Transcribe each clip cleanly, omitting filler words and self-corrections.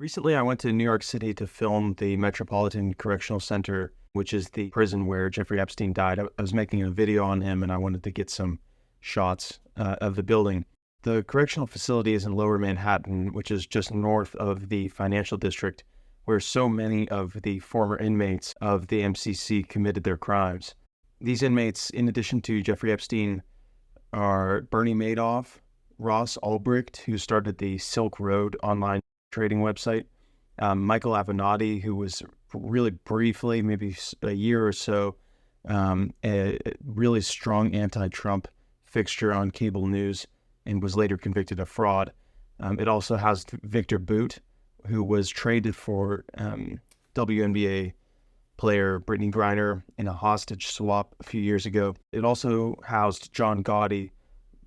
Recently, I went to New York City to film the Metropolitan Correctional Center, which is the prison where Jeffrey Epstein died. I was making a video on him, and I wanted to get some shots of the building. The correctional facility is in Lower Manhattan, which is just north of the financial district, where so many of the former inmates of the MCC committed their crimes. These inmates, in addition to Jeffrey Epstein, are Bernie Madoff, Ross Ulbricht, who started the Silk Road online trading website, Michael Avenatti, who was really briefly, maybe a year or so, a really strong anti-Trump fixture on cable news and was later convicted of fraud. It also housed Victor Boot, who was traded for WNBA player Brittany Griner in a hostage swap a few years ago. It also housed John Gotti,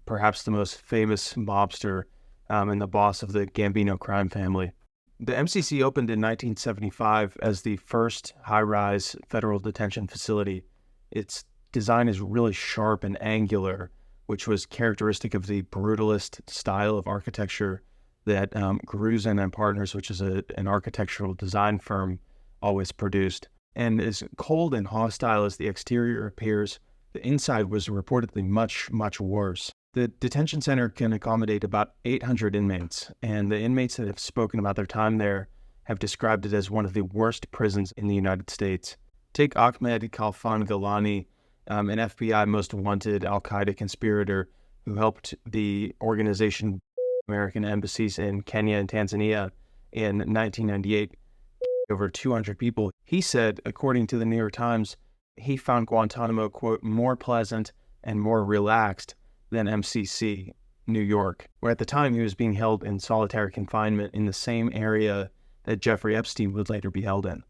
perhaps the most famous mobster and the boss of the Gambino crime family. The MCC opened in 1975 as the first high-rise federal detention facility. Its design is really sharp and angular, which was characteristic of the brutalist style of architecture that Grusin and Partners, which is an architectural design firm, always produced. And as cold and hostile as the exterior appears, the inside was reportedly much, much worse. The detention center can accommodate about 800 inmates, and the inmates that have spoken about their time there have described it as one of the worst prisons in the United States. Take Ahmed Khalfan Gilani, an FBI most wanted al-Qaeda conspirator who helped the organization American embassies in Kenya and Tanzania in 1998, over 200 people. He said, according to the New York Times, he found Guantanamo, quote, more pleasant and more relaxed than MCC, New York, where at the time he was being held in solitary confinement in the same area that Jeffrey Epstein would later be held in.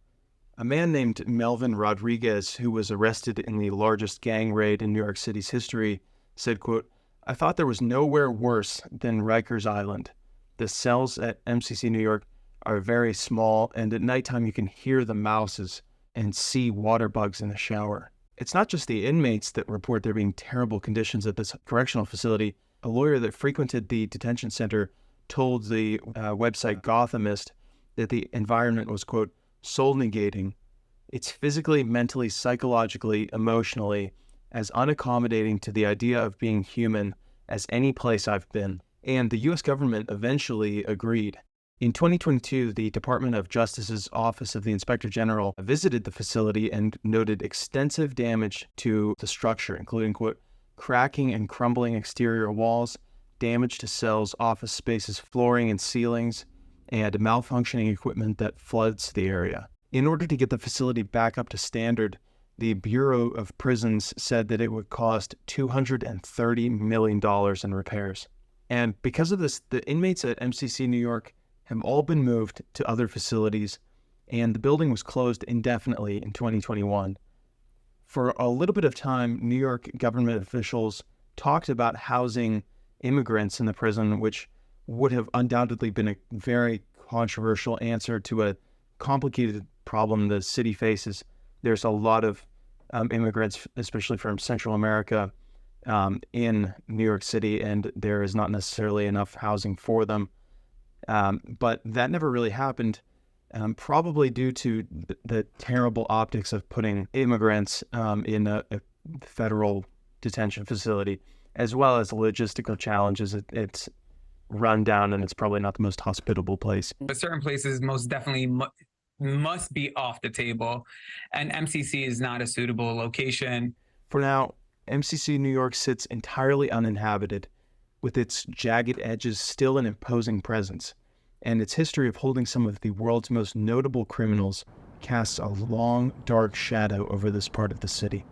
A man named Melvin Rodriguez, who was arrested in the largest gang raid in New York City's history, said, quote, I thought there was nowhere worse than Rikers Island. The cells at MCC New York are very small, and at nighttime you can hear the mouses and see water bugs in the shower. It's not just the inmates that report there being terrible conditions at this correctional facility. A lawyer that frequented the detention center told the website Gothamist that the environment was, quote, soul-negating. It's physically, mentally, psychologically, emotionally as unaccommodating to the idea of being human as any place I've been. And the U.S. government eventually agreed. In 2022, the Department of Justice's Office of the Inspector General visited the facility and noted extensive damage to the structure, including, quote, cracking and crumbling exterior walls, damage to cells, office spaces, flooring and ceilings, and malfunctioning equipment that floods the area. In order to get the facility back up to standard, the Bureau of Prisons said that it would cost $230 million in repairs. And because of this, the inmates at MCC New York have all been moved to other facilities, and the building was closed indefinitely in 2021. For a little bit of time, New York government officials talked about housing immigrants in the prison, which would have undoubtedly been a very controversial answer to a complicated problem the city faces. There's a lot of immigrants, especially from Central America, in New York City, and there is not necessarily enough housing for them. But that never really happened, probably due to the terrible optics of putting immigrants in a federal detention facility, as well as logistical challenges. It's run down, and it's probably not the most hospitable place. But certain places most definitely must be off the table, and MCC is not a suitable location. For now, MCC New York sits entirely uninhabited, with its jagged edges still an imposing presence, and its history of holding some of the world's most notable criminals casts a long, dark shadow over this part of the city.